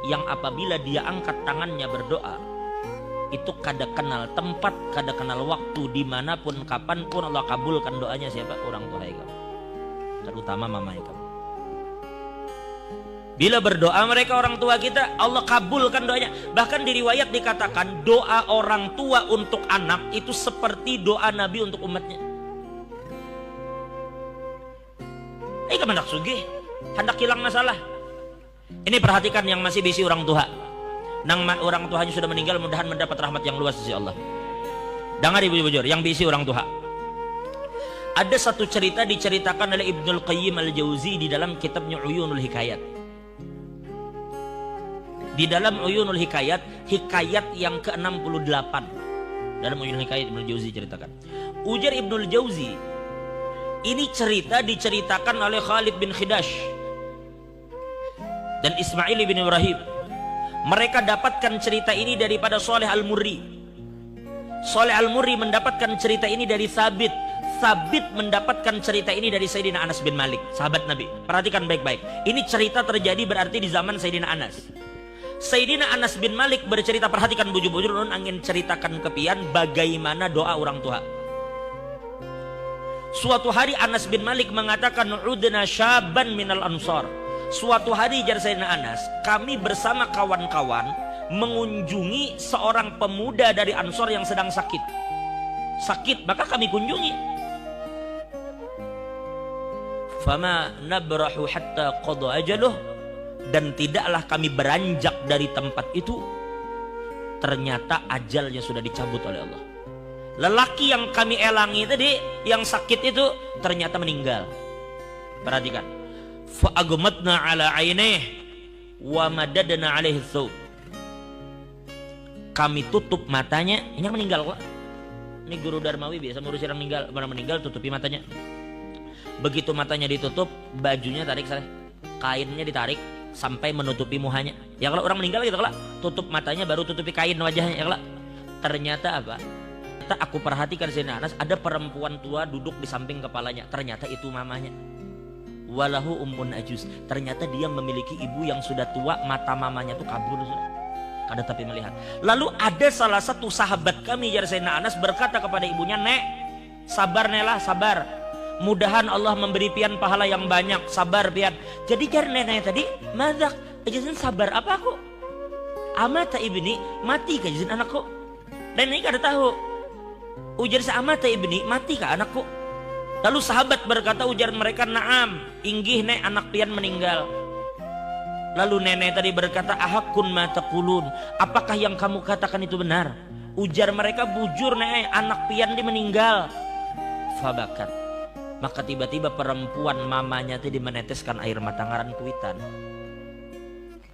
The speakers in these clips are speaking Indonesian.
yang apabila dia angkat tangannya berdoa, itu kada kenal tempat, kada kenal waktu, dimanapun, kapanpun Allah kabulkan doanya siapa? Orang tua kamu, terutama mama kamu. Bila berdoa mereka orang tua kita, Allah kabulkan doanya. Bahkan di riwayat dikatakan doa orang tua untuk anak itu seperti doa Nabi untuk umatnya. Ini hendak sugih, hendak hilang masalah. Ini perhatikan yang masih bisi orang tua. Nang orang tuanya sudah meninggal, mudahan mendapat rahmat yang luas dari Allah. Dengar ibu bujur, yang bisi orang tua. Ada satu cerita diceritakan oleh Ibnul Qayyim Al-Jauzi di dalam kitabnya Uyunul Hikayat. Di dalam Uyunul Hikayat, hikayat yang ke-68. Dalam Uyunul Hikayat Ibnul Jauzi ceritakan. Ujar Ibnul Jauzi, ini cerita diceritakan oleh Khalid bin Khidash dan Ismail bin Ibrahim. Mereka dapatkan cerita ini daripada Saleh Al-Murri. Saleh Al-Murri mendapatkan cerita ini dari Sabit. Sabit mendapatkan cerita ini dari Sayyidina Anas bin Malik, sahabat Nabi. Perhatikan baik-baik. Ini cerita terjadi berarti di zaman Sayyidina Anas. Sayyidina Anas bin Malik bercerita, perhatikan bujur-bujur, nun angin ceritakan kepian bagaimana doa orang tua. Suatu hari Anas bin Malik mengatakan, udna syaban minal ansar. Suatu hari jar Sayyidina Anas, kami bersama kawan-kawan mengunjungi seorang pemuda dari Ansor yang sedang sakit. Sakit, maka kami kunjungi. Fama nabrahu hatta qada ajaluh. Dan tidaklah kami beranjak dari tempat itu, ternyata ajalnya sudah dicabut oleh Allah. Lelaki yang kami elangi tadi, yang sakit itu ternyata meninggal. Perhatikan. Fa'agmatna ala ainih wa madadna alaihi thawb. Kami tutup matanya, ini yang meninggal kok. Ini guru Darmawi biasa ngurus orang meninggal, orang meninggal tutupi matanya. Begitu matanya ditutup, bajunya tarik saya, kainnya ditarik sampai menutupi muhanya. Ya kalau orang meninggal gitu, kalau tutup matanya baru tutupi kain wajahnya. Ya kalau ternyata apa? Ternyata aku perhatikan Sayyidina Anas, ada perempuan tua duduk di samping kepalanya. Ternyata itu mamanya. Walahu ummun ajuz. Ternyata dia memiliki ibu yang sudah tua, mata mamanya tuh kabur sudah. Kada tapi melihat. Lalu ada salah satu sahabat kami ya Sayyidina Anas berkata kepada ibunya, "Nek, sabar Nela, sabar. Mudahan Allah memberi pian pahala yang banyak, sabar pian." Jadi jar nenek tadi, "Madak, ajazin sabar apa aku? Amata ibni, mati ka ajazin anakku." Dan ini kada tahu. Ujar sa amata ibni, mati ka anakku. Lalu sahabat berkata, ujar mereka, "Naam, inggih nek anak pian meninggal." Lalu nenek tadi berkata, "Ahakun ma taqulun, apakah yang kamu katakan itu benar?" Ujar mereka, "Bujur nek anak pian di meninggal." Fabakat. Maka tiba-tiba perempuan mamanya tadi meneteskan air mata ngaran kuitan.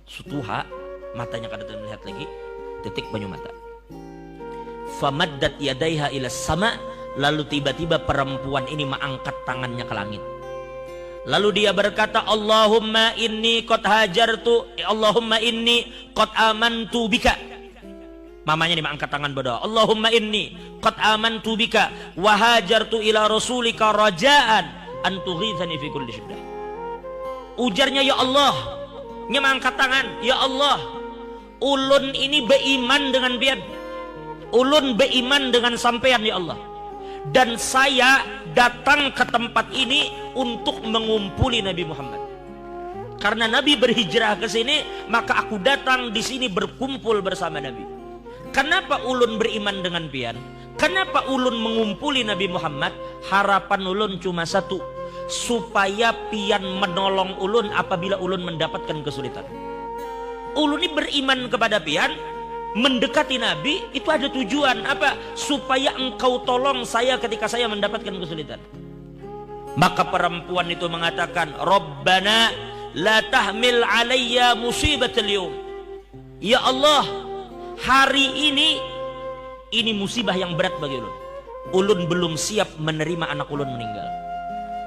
Sutuha, matanya kada melihat lagi, titik banyu mata. Famaddat yadaiha ila sama. Lalu tiba-tiba perempuan ini mengangkat tangannya ke langit. Lalu dia berkata, "Allahumma inni qad hajartu, Allahumma inni qad amantu bika." Mamanya ini mengangkat tangan berdoa, "Allahumma inni qad amantu bika wa hajartu ila rasulika rajaan an tughithani fi kulli syiddah." Ujarnya, "Ya Allah," nya mengangkat tangan, "Ya Allah, ulun ini beriman dengan pian. Ulun beriman dengan sampean ya Allah. Dan saya datang ke tempat ini untuk mengumpuli Nabi Muhammad. Karena Nabi berhijrah ke sini, maka aku datang di sini berkumpul bersama Nabi. Kenapa ulun beriman dengan pian? Kenapa ulun mengumpuli Nabi Muhammad? Harapan ulun cuma satu, supaya pian menolong ulun apabila ulun mendapatkan kesulitan. Ulun ini beriman kepada pian, mendekati Nabi itu ada tujuan apa? Supaya engkau tolong saya ketika saya mendapatkan kesulitan." Maka perempuan itu mengatakan, "Rabbana la tahmil alayya musibatal yawm." Ya Allah, hari ini musibah yang berat bagi ulun. Ulun belum siap menerima anak ulun meninggal.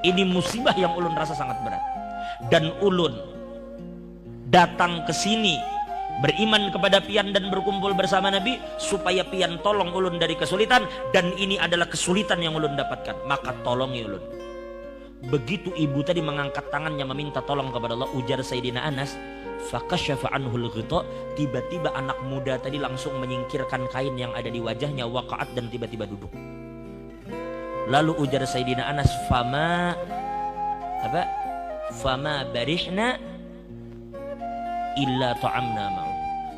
Ini musibah yang ulun rasa sangat berat. Dan ulun datang ke sini beriman kepada pian dan berkumpul bersama Nabi supaya pian tolong ulun dari kesulitan, dan ini adalah kesulitan yang ulun dapatkan, maka tolongi ulun. Begitu ibu tadi mengangkat tangannya meminta tolong kepada Allah, ujar Sayyidina Anas, fakasyafa anhul ghita, tiba-tiba anak muda tadi langsung menyingkirkan kain yang ada di wajahnya, waqa'at, dan tiba-tiba duduk. Lalu ujar Sayyidina Anas, fama barihna illa ta'amna ma'u,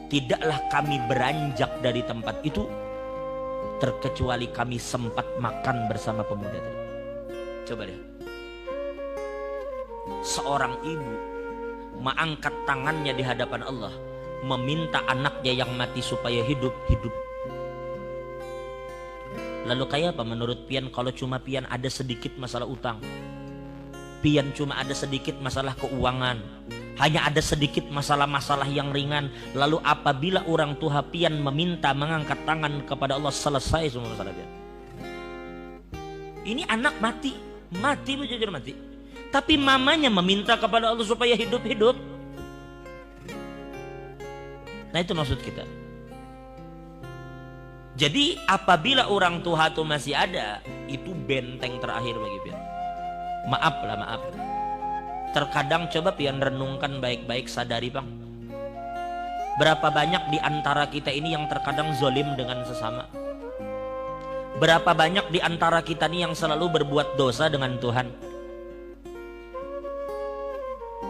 tidaklah kami beranjak dari tempat itu terkecuali kami sempat makan bersama pemuda tadi. Coba deh, seorang ibu mengangkat tangannya di hadapan Allah, meminta anaknya yang mati supaya hidup. Lalu kayak apa menurut pian kalau cuma pian ada sedikit masalah utang, pian cuma ada sedikit masalah keuangan, hanya ada sedikit masalah-masalah yang ringan, lalu apabila orang tua pian meminta mengangkat tangan kepada Allah, selesai semua masalah pian. Ini anak mati jujur mati, tapi mamanya meminta kepada Allah supaya hidup. Nah itu maksud kita. Jadi apabila orang tua itu masih ada, itu benteng terakhir bagi pian. Maaf. Terkadang coba pian renungkan baik-baik, sadari bang, berapa banyak di antara kita ini yang terkadang zolim dengan sesama. Berapa banyak di antara kita ini yang selalu berbuat dosa dengan Tuhan.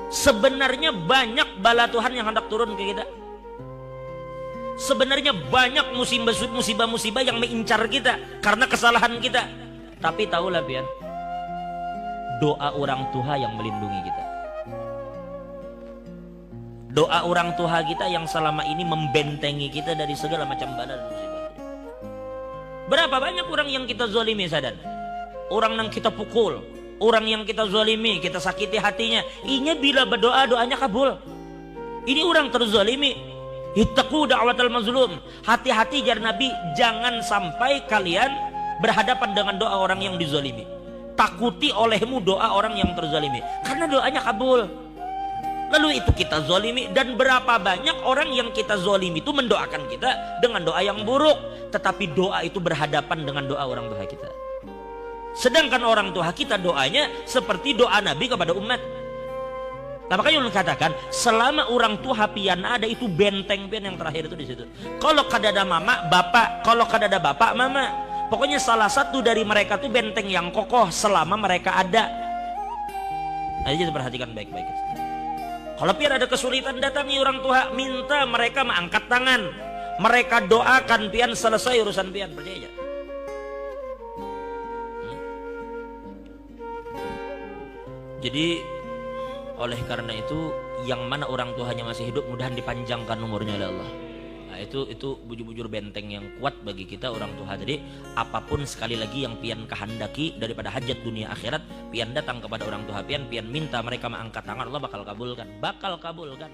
Sebenarnya banyak bala Tuhan yang hendak turun ke kita. Sebenarnya banyak musibah-musibah yang mengincar kita karena kesalahan kita. Tapi tahulah pian, doa orang tua yang melindungi kita. Doa orang tua kita yang selama ini membentengi kita dari segala macam bala dan musibah. Berapa banyak orang yang kita zalimi sadan, orang yang kita pukul, orang yang kita zalimi, kita sakiti hatinya. Inya bila berdoa doanya kabul. Ini orang terzalimi. Ittaqu da'watal mazlum. Hati-hati jar Nabi, jangan sampai kalian berhadapan dengan doa orang yang dizalimi. Takuti olehmu doa orang yang terzalimi, karena doanya kabul. Lalu itu kita zalimi, dan berapa banyak orang yang kita zalimi itu mendoakan kita dengan doa yang buruk, tetapi doa itu berhadapan dengan doa orang tua kita. Sedangkan orang tua kita doanya seperti doa Nabi kepada umat. Nah makanya ulun katakan, selama orang tua pian ada, itu benteng pian yang terakhir itu di situ. Kalau kada ada mama, bapak. Kalau kada ada bapak, mama. Pokoknya salah satu dari mereka tuh benteng yang kokoh selama mereka ada. Nah, jadi perhatikan baik-baik. Kalau pian ada kesulitan, datangi orang tua, minta mereka mengangkat tangan, mereka doakan pian, selesai urusan pian, percaya aja. Jadi oleh karena itu, yang mana orang tuanya masih hidup, mudahan dipanjangkan umurnya oleh Allah. Nah, itu bujur-bujur benteng yang kuat bagi kita orang tua. Jadi apapun sekali lagi yang pian kehendaki daripada hajat dunia akhirat, pian datang kepada orang tua pian minta mereka mengangkat tangan, Allah bakal kabulkan.